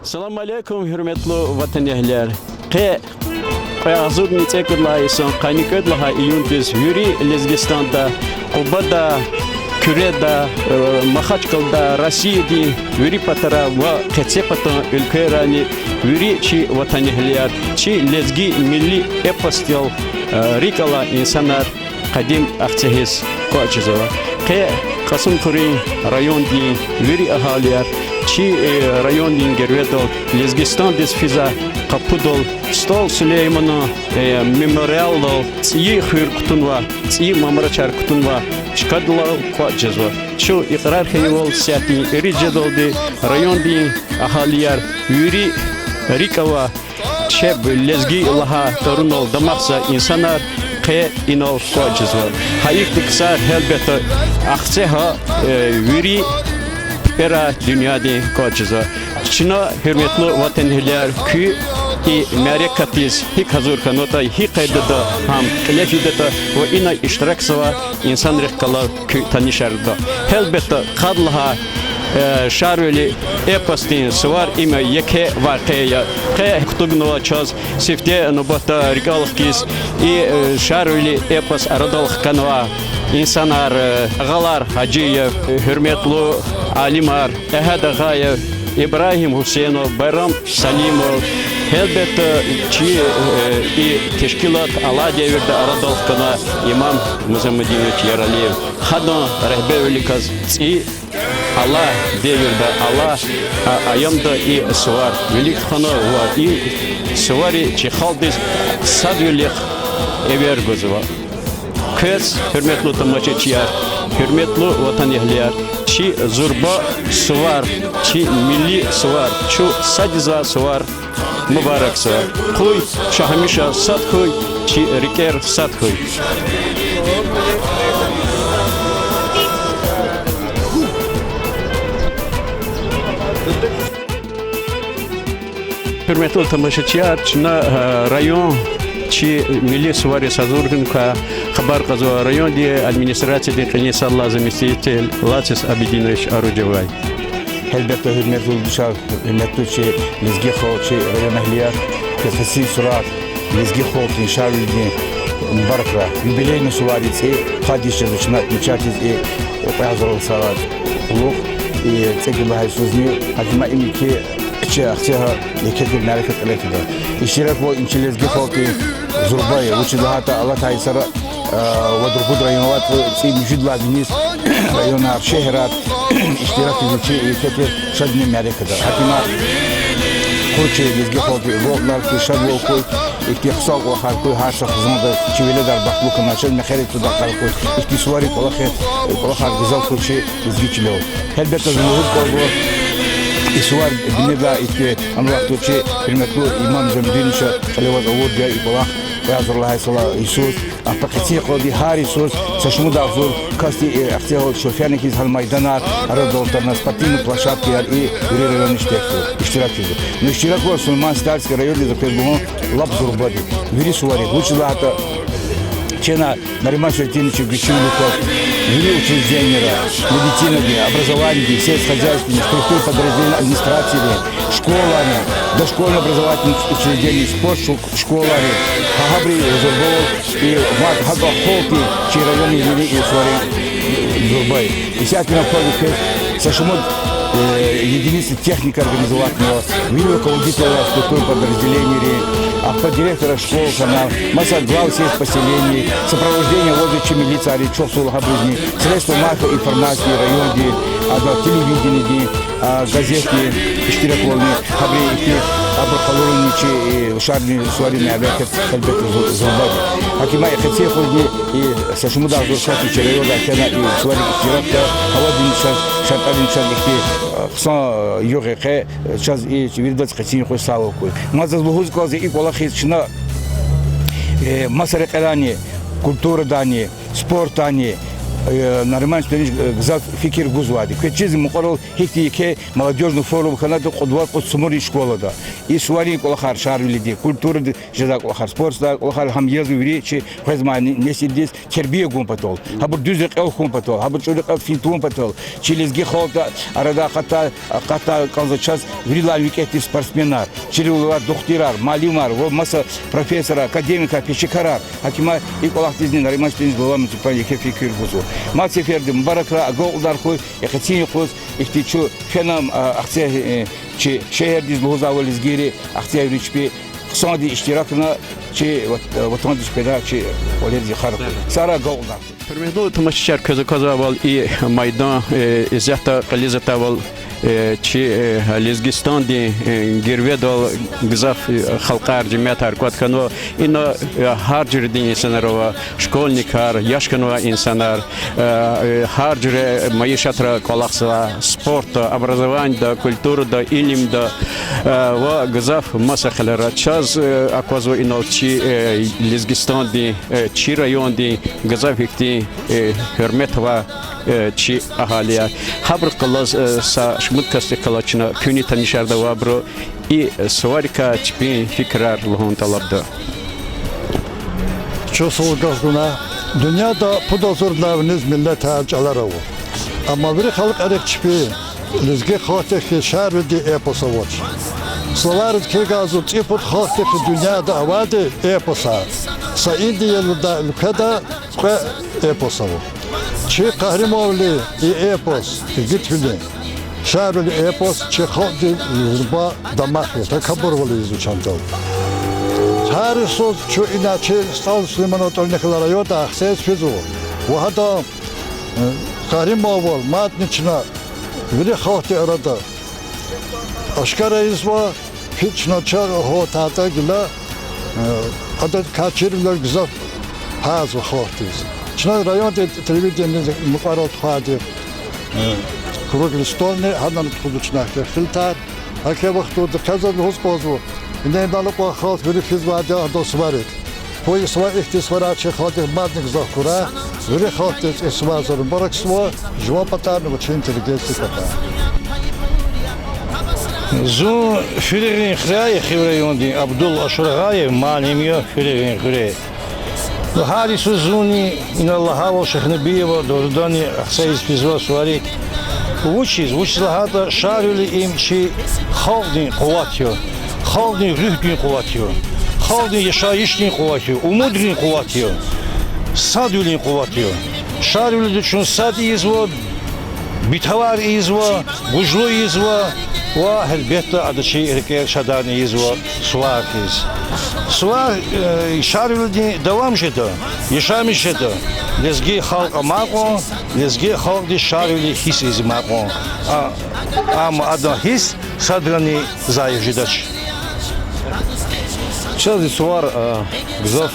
Assalamu alaikum hürmetli vatan ehliler. Hazır nitekler isen kanikadlaha iyuntiz yuri Lezgistan'da, Kuba'da, Küre'de, Mahaçkal'da, Rusya'da yuri patara ve Ketsepatan ülkelerani yuri çi vatan ehliler, çi lezgi milli epostil rikala insanlar kadim akçehiz koçizova. Kasımkuri rayon din yuri ahaliler çi rayon din gervedol Lezgistan desfiza kapudol stol Süleyman'a memorial dol tsiyi hır kutunva tsiyi mamraçar kutunva çıkardılar koçizova. Şu ikrar heyol siyati rice doldu rayon din ahaliler yuri rikava şeb lezgi laha torunol damaksa insanlar inol koçizova. Hayık tıksa elbette akseha yuri Pera dünyada koçuza. Çin'e hürmetli vatandaşlar ki merakatiz hik hazır kanota hik kaydada ham klefidata ve ina iştirak sava insan rıhkalar ki tanışarda. Elbette kadlaha şarveli e-postin sıvar ima yeke vakaya kutubnova çaz sifte nubata rigalık kis şarveli e-post aradalık kanva insanlar ağalar Hacıyev hürmetli alimar Ehad Ağayev İbrahim Hüseyinov Bayram Salimov elbette çi teşkilat ala devirde aradalık kana İmam Muzammedinoviç Yaraliyev hadan rehberlik az Allah devirde Allah ayamda sıvar velik xana var sıvari çi xaldiz sadvelik ever gözüva. Kız hürmetli tamaşaçılar, hürmetli vatan ehliler, çi zurba sıvar, çi milli sıvar, çu sadiza sıvar, mübarek sıvar. Kuy şahmişa sat kuy, çi riker sat kuy. Hürmetli tamaşaçılar, Çin'e rayon çi milli sıvarı sazurgun ka haber kazo rayon diye administrasyon de kınyasalla zamestитель Latis Abidinoviç Arujevay. Elbette hürmetli dışarı hürmetli çi lezgi xo çi rayon ehliyar kefesi surat lezgi xo inşallah mübarekra yubileyni suvari çi hadişe dışına içatiz hazır salat uluk tekrar haysuzni hakima imki çi akçeha leketir marifet elektrikte iştirak bu inçi lezgi xo ki Зурбай, лучше дагата Алла Тайсара, Вадрухуд районат, Мюжидла Винис, района Шехерат, Иштирак изучи и кетер шадни мярекада. Хакима Кучи, Лезги Хоки, Воглар, Шадвол Кой, Ихтихсал Охар Кой, Хаша Хзмада, Чивеледар Бахлука, Начал Мехери Тудакар Кой, Ихтисуари Охар Гизал Кучи, Лезги Чилео. Хелбета Зулухуд Кой, İsuvar bineda iki anlattı hürmetli İmam Cemdinişe Çalevaz Avudya İbolak ve Hazırlığa Sallallahu İsus Apakati Qodi Hari Sus Saşmu Dağzur Kasti Ahtiyal Şofyani Kiz Hal Maydanar Arada Oltarnas Patini Plaşat Kiyar i Ürerelen iştirak ediyor. İştirak var Sulman Starski Rayonda Zakirbuğun Lab Zurbadi Viri Suvari Лучше Дата Чена Нариман Шертиничев Гречевников ввели учреждения, медицинами, образованием, сельскохозяйственными, структур подразделений администрации, школами, дошкольно-образовательных учреждений, спортшколами, Хагабри, Зурбол и Хага Холки, чьи районы ввели и Суари Зурбай. И всякий находит Сашимот единицы техники организовательного, ввели руководителя структур подразделений, автодиректора школ, канал, масса глав сеть поселений, сопровождение воздухи милиции, речев Сулхабузни, средства массовой информации, районе, телевидение, газеты, иштираквольные, хабрейки, абрахалурничи, шарни, суарины, абекет, эльбеты, зурбади. Акима и хацефузни, и сашмуда, зуршати, черайода, кена, и суарин иштиракта, хавадинча, шатаринча, ихти, хсан, югеке, час и вирдвац хацин хой савокой. Мазаз лугузкози и колахична, масарекарани, культура дани, спорт дани, нормально гзав фикир гузвади. Кечиз муқаррал хикти ке молодежный форум ханат қудвар қуд сумури школа да. И суари колахар шарвилиди культура жада колахар спорт да колахар хам езу виричи хазмани несидис тербия гумпатол. Хабур дүзек эл гумпатол. Хабур чурек эл финтум патол. Чилизги холта арада қата қалза час врила викети спортсменар. Чилулар духтирар, малимар, во маса профессора, академика, пешекарар. Хакима и колахтизни наримаш тенис глава муниципальный фикир гузу. Маци ферди мбаракра агол удархуй яхатини хус ихтичу фенам ахция чи шehirdiz лузавализ гири ахция ричпи хсанди иштиракна чи ватандиш педа чи олерзи харак сара гол удар. Пермеду тамашчар казавал и майдан изята кализатавал чи Лезгистан ди герведал гзаф халқар жимят аркот кано ино харжир ди инсанарова школьникар яшканова инсанар харжир маишатра колахса спорта образование да культура да илим да ва гзаф масахалара час аквазо ино чи Лезгистан ди чи район ди гзаф ихти хөрметова чи ахалия хабр калаз са шмут касте калачна күни танишарда вабро и сварика чпи фикрар лхон талабда чосол газгуна dünyada pudozurlarınız millet harcaları var. Ama bir halk arık çipi lizge xahteki şervedi eposa var. Slavarız ki gazı çiput xahteki dünyada avadı eposa. Sa indiyelda ülkede ve eposa var. Çi kahrimovli epos gitmeli. Şervedi epos çi xaldi yurba damakı takabur vali izuçantal. Her söz şu inaçı sağ Süleymanot örnekleri yok da ses fizu. Bu hatta Karimov matniçna biri xalqı arada. Aşkarayız var hiç naçar o tahta gila adet kaçırırlar güzel haz ve xalqıyız. Çına rayon televizyonda mukarat xadir. Kırgızistan ne hadan tutuluşuna filter. Hakka vakti da kazan hospozu. Ne dalıp o xalq biri fizvade adosvaret. Koy sva ihtisvarat çe xalq madnik zakura. Biri xalq esvazarın barak sva jwa patarını ve inteligensi patar. زو فيلين خراي خيريون دي عبد الله اشرغاي ماليميو فيلين خري وهذه سوزوني ان الله هو شيخ نبي ودرداني احساس فيزوا سواري وش هذا شارلي امشي خالدين قواتيو خالدين رهدين قواتيو خالدين يشايشين قواتيو ومدرين قواتيو صادولين قواتيو شارلي دشون صادي يزوا بيتوار يزوا بوجلو يزوا وهالبيت هذا شيء هيك شداني يزوا سواكيز سوا شارلي دوام جدا يشام جدا لزجي خلق معكم لزجي خلق دي شارلي حس از معكم اما هذا حس صدرني زاي جداش Сейчас сувар гзов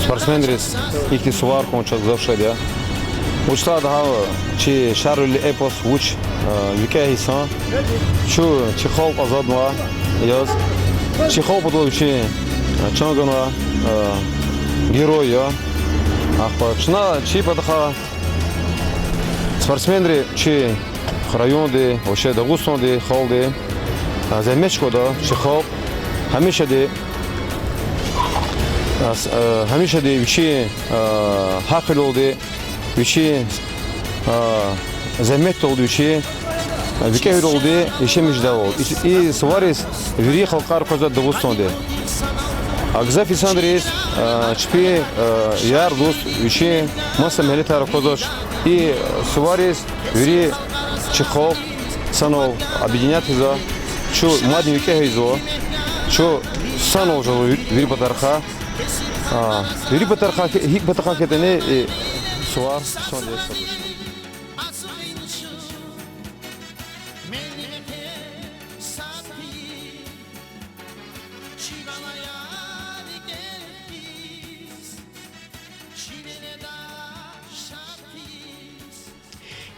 спортсменрис ики сувар конча гзов шедя. Учла да чи шарли эпос уч викеисан чу чи хол азадма яз чи хол подол чи чангана героя ахпа чна чи падха спортсменри чи районде вообще дагустанде холде замечкода чи хол همیشه دی ویچی حقل oldu ویچی زحمت oldu ویچی ویکه oldu işimiz de oldu. İyi suvaris viri halkar koza Dağıstan'da. Agzaf İsandres çpi yar dost vişi masa militar kozaş. İyi suvaris viri çıkop sanov объединять за şu madem vike heyzo şu san olacak viri batarha viri batarha hik batarha ketene suvar son desa.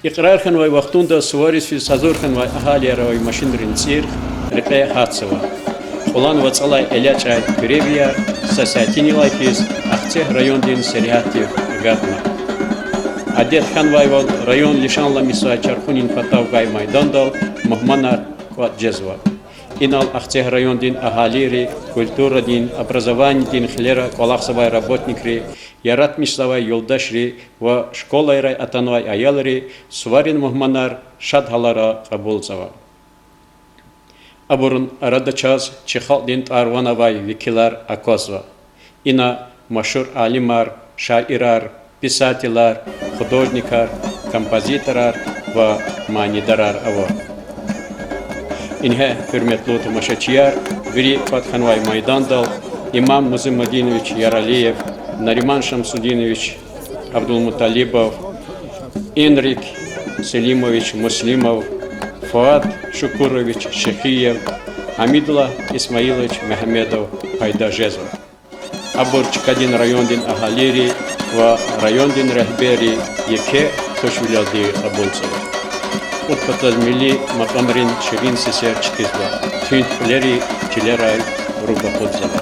إقرار خن وای وقتون دا سواريس في سازور خن وای أهالي روي ماشين رنسير رقي حادثة خلان وصلا إلياتشا بريفيا ساساتيني لايفيس أختي ريون دين سريعتي غاتنا Адет Ханвайвал район лишанла мисуа чархунин патав гай майдандал махманар квад джезва. Инал ахцех район дин ахалири, культура дин, образование дин хлера, колахсавай работникри, ярат миславай юлдашри, ва школайрай атанвай аялри, суварин махманар шадхалара кабулзава. Абурун арадачас чихал дин тарванавай викилар акозва. Ина машур алимар, шаирар, писателар, художникар, композиторар ва манидарар ава. Инхе hürmetli тамашачияр, вири Фатханвай Майдандал, имам Музымадинович Яралиев, Нариман Шамсудинович Абдулмуталибов, Энрик Селимович Муслимов, Фуад Шукурович Шехиев, Амидулла Исмаилович Мехмедов Пайдажезов. Абурчкадин райондин Ахалири ва райондин Рахбери Еке Хошвиляди Абулцева. Утпатаз милли макамрин ширин сесер чтизва. Тюнт плери чилерай руба подзава.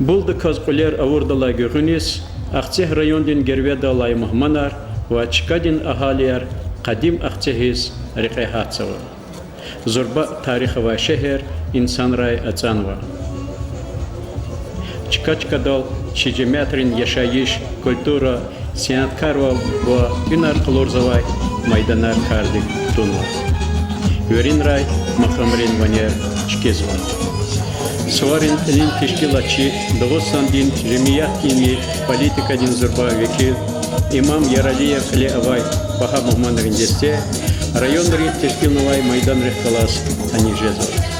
Buldu kazkuler avurdala göğünis, Akçeh rayondin gervedalay muhmanar ve çıkadin ahaliyar kadim Akçehiz rikehatsava. Zorba tarihi ve şehir insan ray atsanva. Çıkaçkadal şicemetrin yaşayış, kultura, sanatkarva ve ünar kolorzavay maydanar kardik tunva. Verin ray makamrin vaner çıkezva. Svarin elin teşkilatçı, Dağıstan'din cemiyat kimi politika din zorba vekil, İmam Yaraliyev Ali Avay Baha Muhammad Rindeste, rayon teşkilatçı Maydan Rehkalas Anijezov.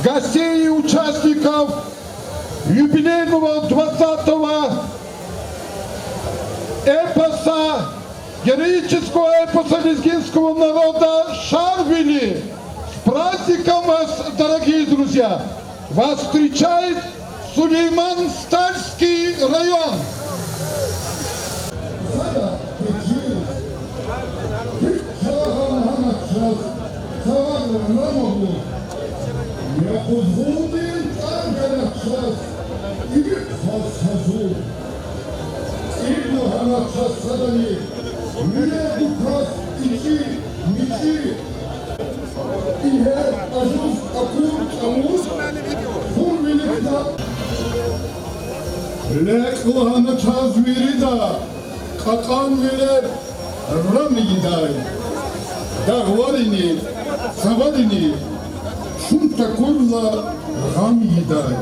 гостей и участников юбилейного 20-го эпоса, героического эпоса лезгинского народа Шарвили. С праздником вас, дорогие друзья! Вас встречает Сулейман-Стальский район. Lek lahana çaz virida, kakan viler ram giday. Dağvarini, savarini, şunta kurla ram giday.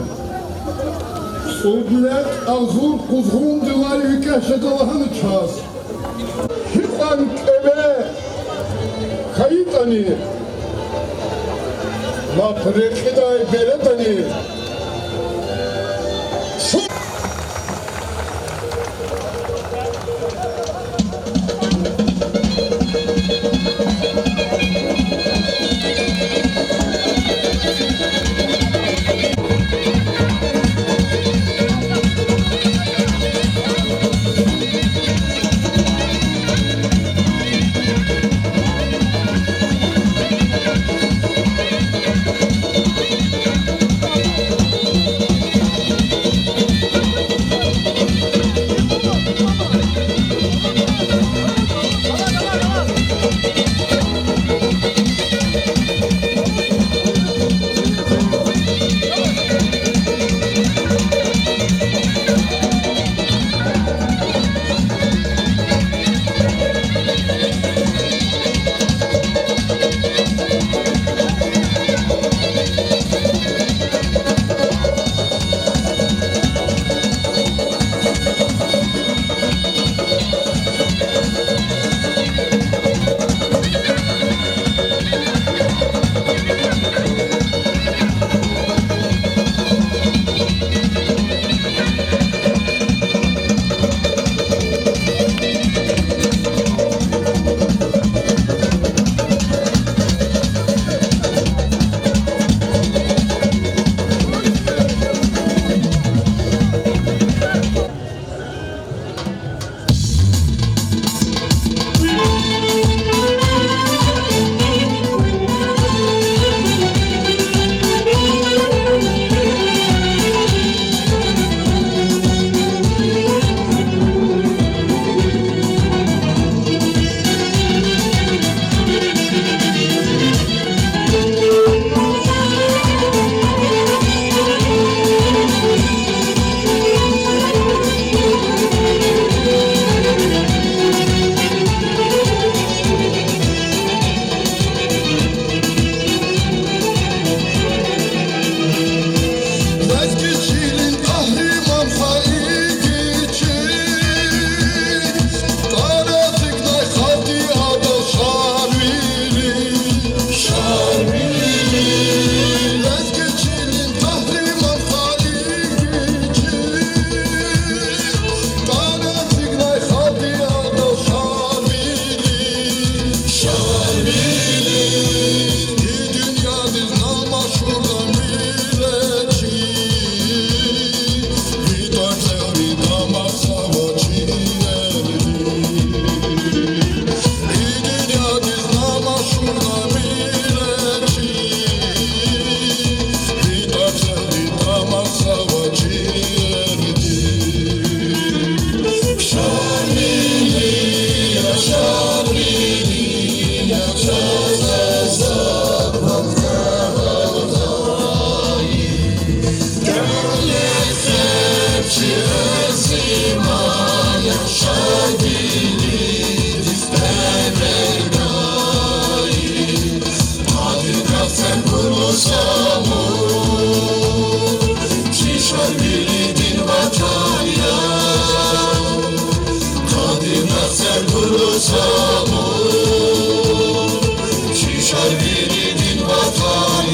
Oblek azur kuzgun dilay vikeşe lahana çaz. Hitan eve kayıtani, la prekiday beretani. Şarkı din vatan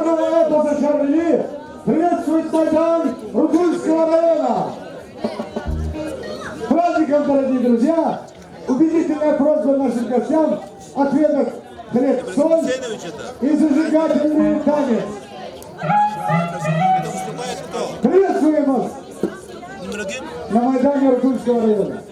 Новая Базачарли приветствует Майдан Рудульского района. С праздником, дорогие друзья! Убедительная просьба нашим гостям отведать хлеб-соль и зажигательный танец. Приветствуем вас на Майдане Рудульского района.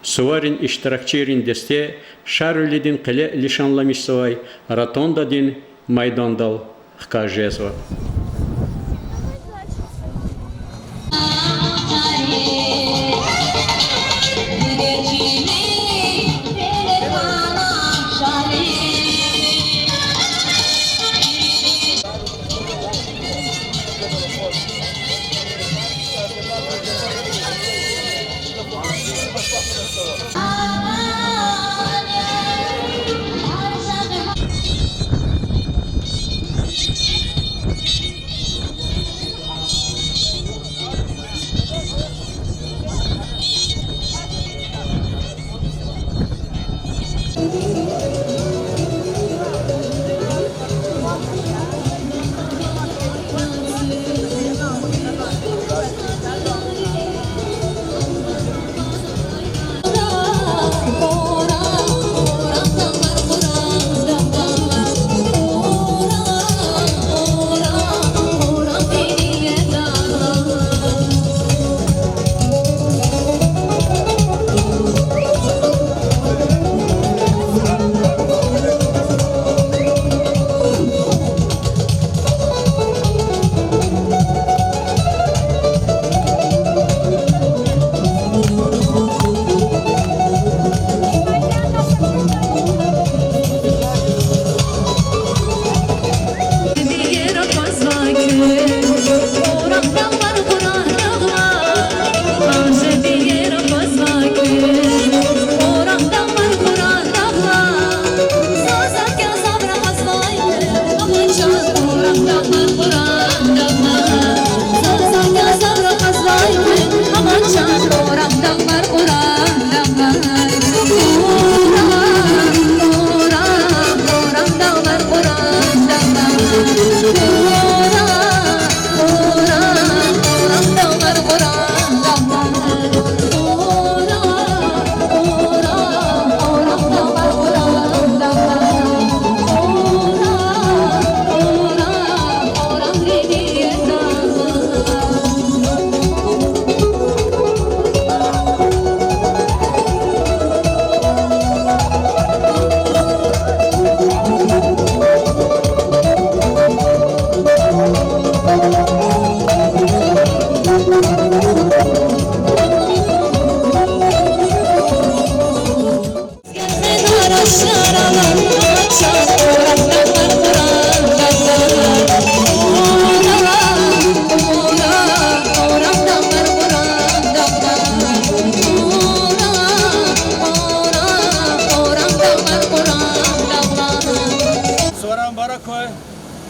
Суварин iştirakçilerin deste Şarülidin qile lişanlamış savay Ратондадин Майдандал хкажезва.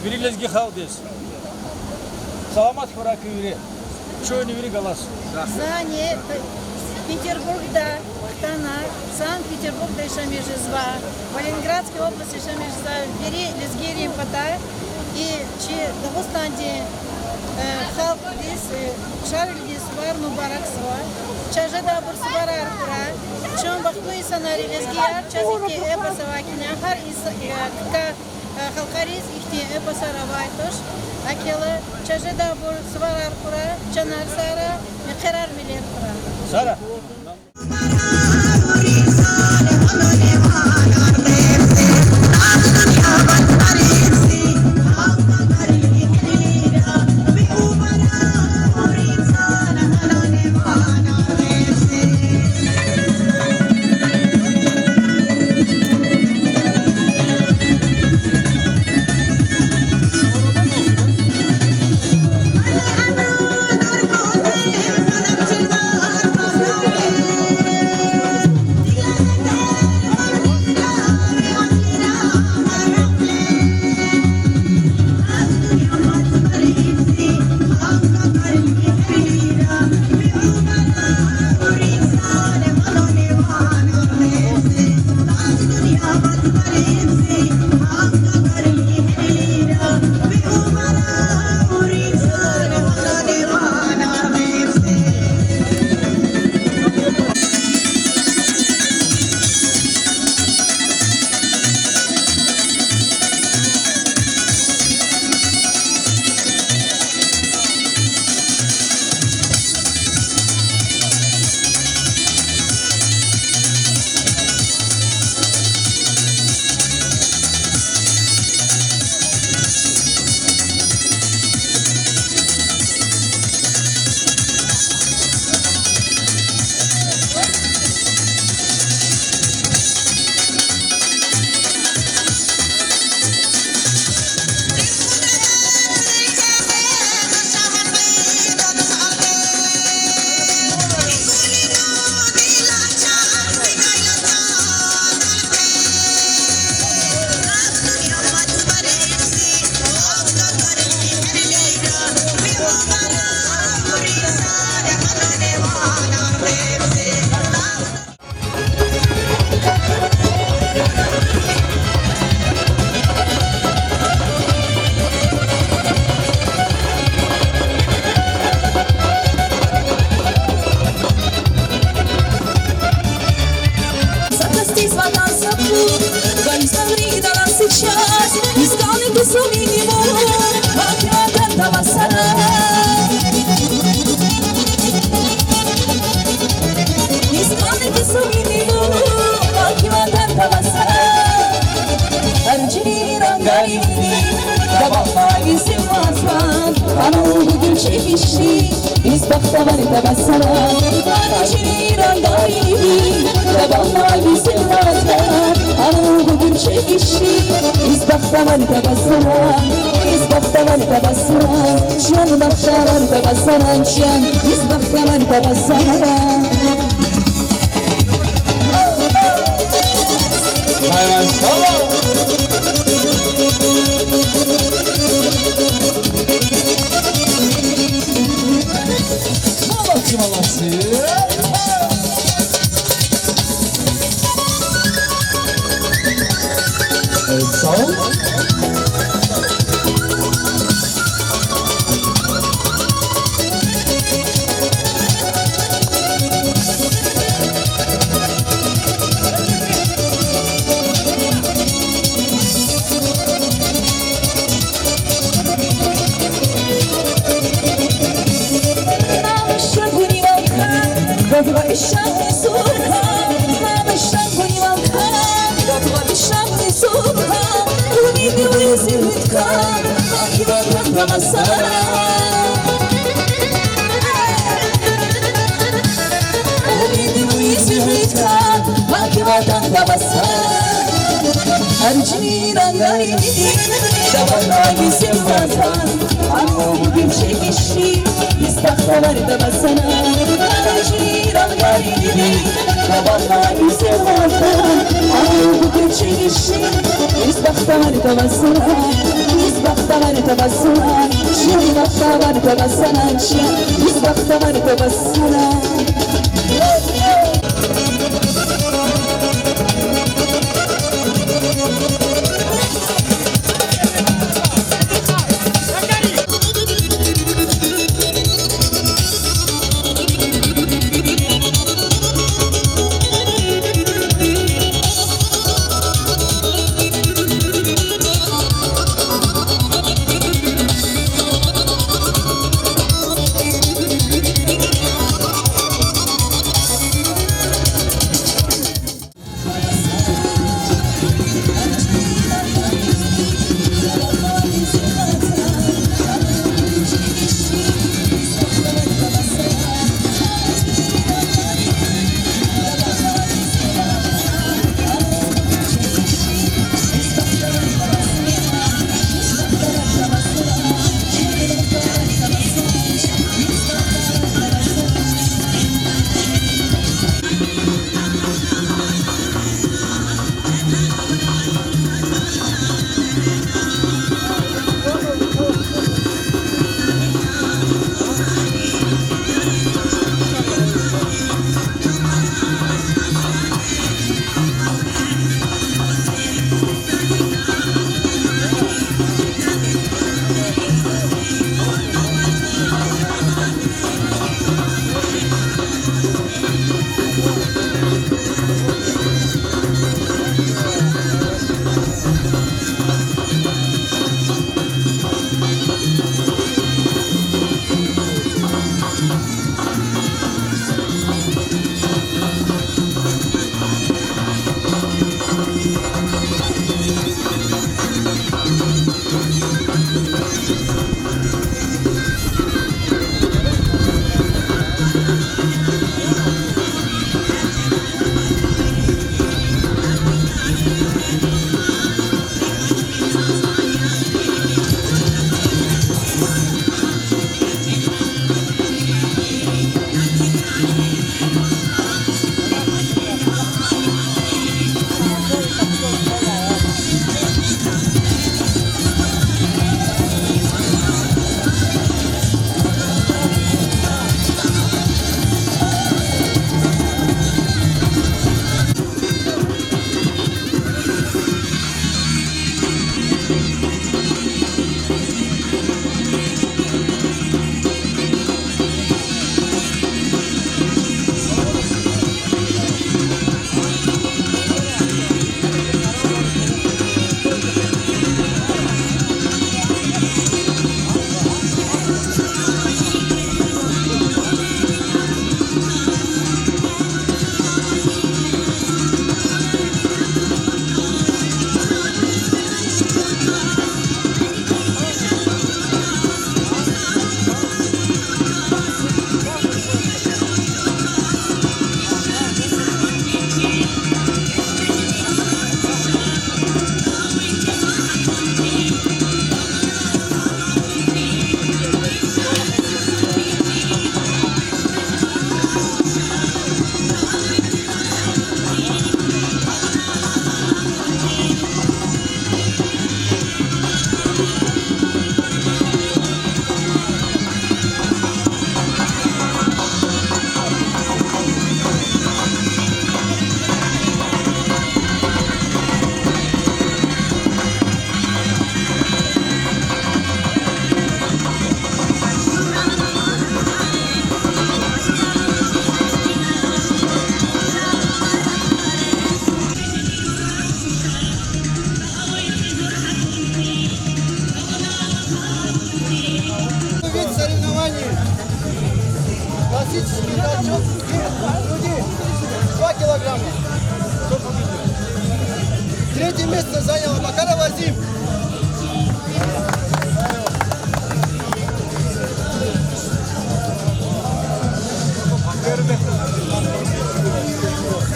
Вирилезги халдес. Саламат хораки вири. Чойни вири галас. Зане Петербургда, Хтана, Санкт-Петербургда еще межизва, в Ленинградской области еще межизва, бери лезгирием хата и чи Дагестанде халк дис шарль дис бар мубарак сва, чажада бурсвар аркура, чем бахтуи санари лезгия, чазики эпасава киняхар и ка халкарис ихти эпасара вайтош, акела чажада бурсвар аркура, чанар сара, мекерар милер кура. Сара. Bahari sevdadan Ağır bu geçişi İzbahtar tavasına İzbahtar tavasına İzbahtar tavasına İzbahtar tavasına классический датчик груди 2 килограмма. Третье место заняла Макаров Азим.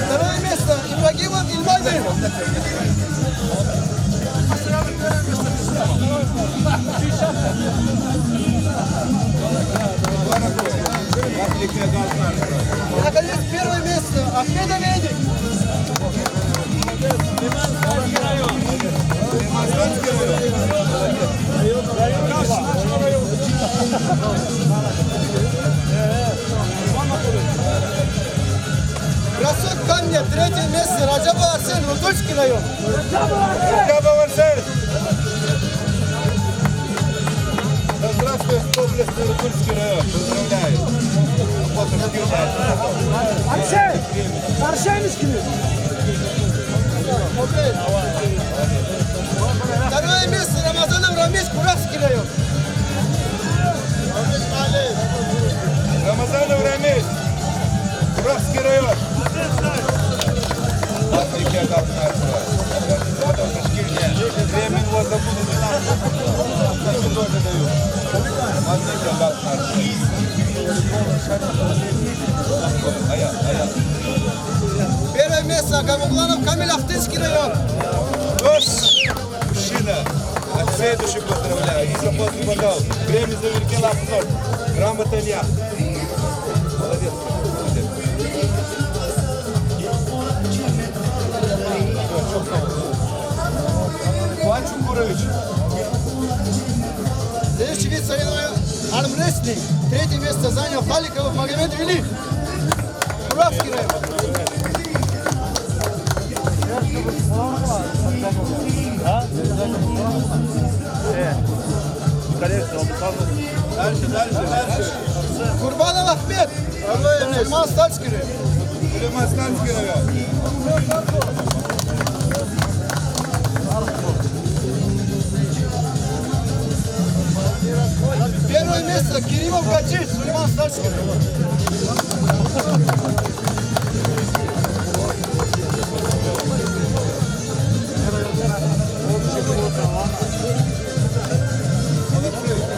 Второе место Ибрагимов Ильмайдин. Наконец, первое место Ахмедович Бросок камня, третье место, Раджаба Арсен, Рудольский район. Раджаба Арсен. Здравствуй, областный Иркутский район. Поздравляю. Арсен! Арсеньевский! Второе место, Рамазанов Рамис, Куравский район. Рамазанов Рамис. Куравский район. Времени у вас забудет. Первое место, Гамугланов Камиль Ахтынский район. Мужчина, от всей души поздравляю. И заботный водал. Время заверкело обзор. Грамота я. Молодец. Иван Чукурович. Следующий вид соревнования армрестлинг. Третье место занял Халиков Магомед Вели. Куравский район. Дальше. Курбанов Ахмед. Сульман Стальский район. Сулейманстанский район. Первое место Керимов Гаджи, Сулейман Стальский район.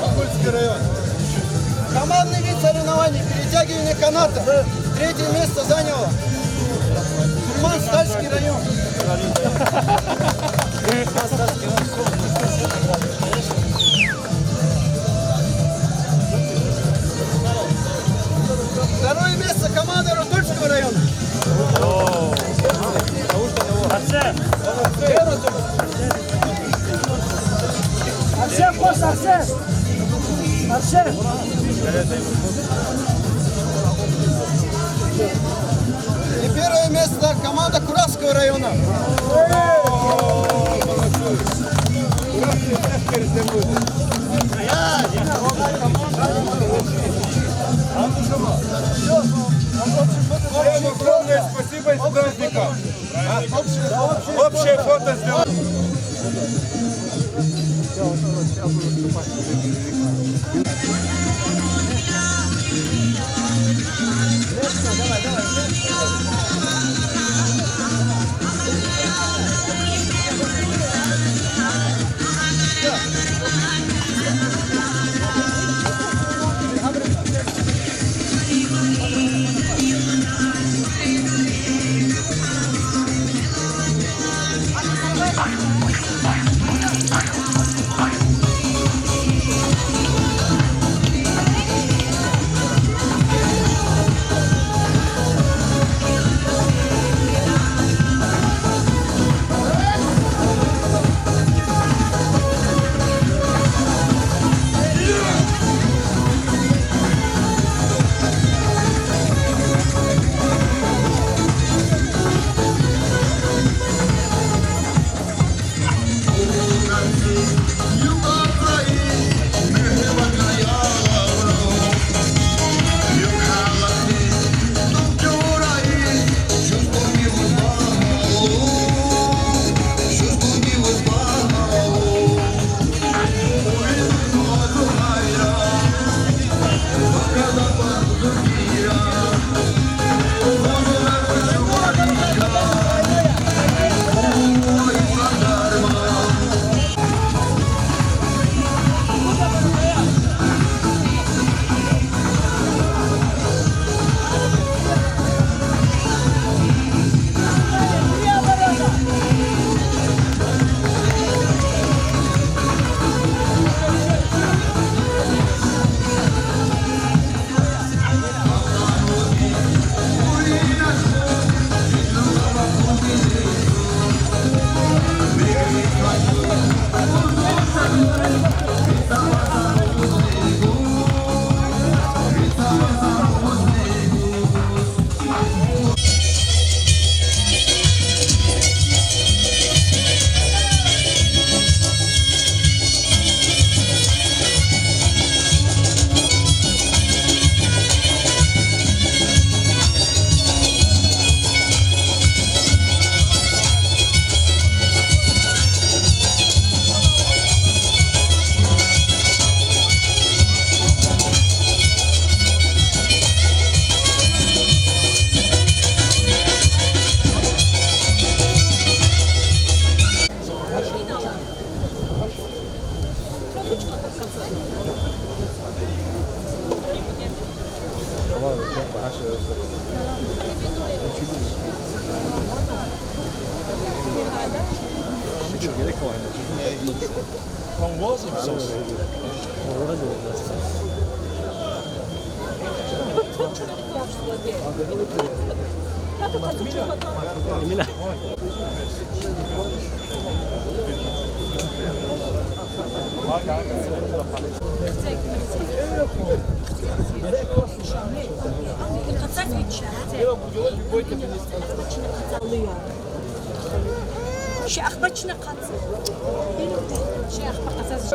Иркутский район. Командный вид соревнований, перетягивание каната. Третье место занял Сульман Стальский район. Второе место команда Рудольского района. Арсен, пост, Арсен! Арсен! И первое место команда Куравского района. Всем огромное спасибо и с праздником. Общее фото сделано. شي اخبار شنو قاتل شي اخبار قصص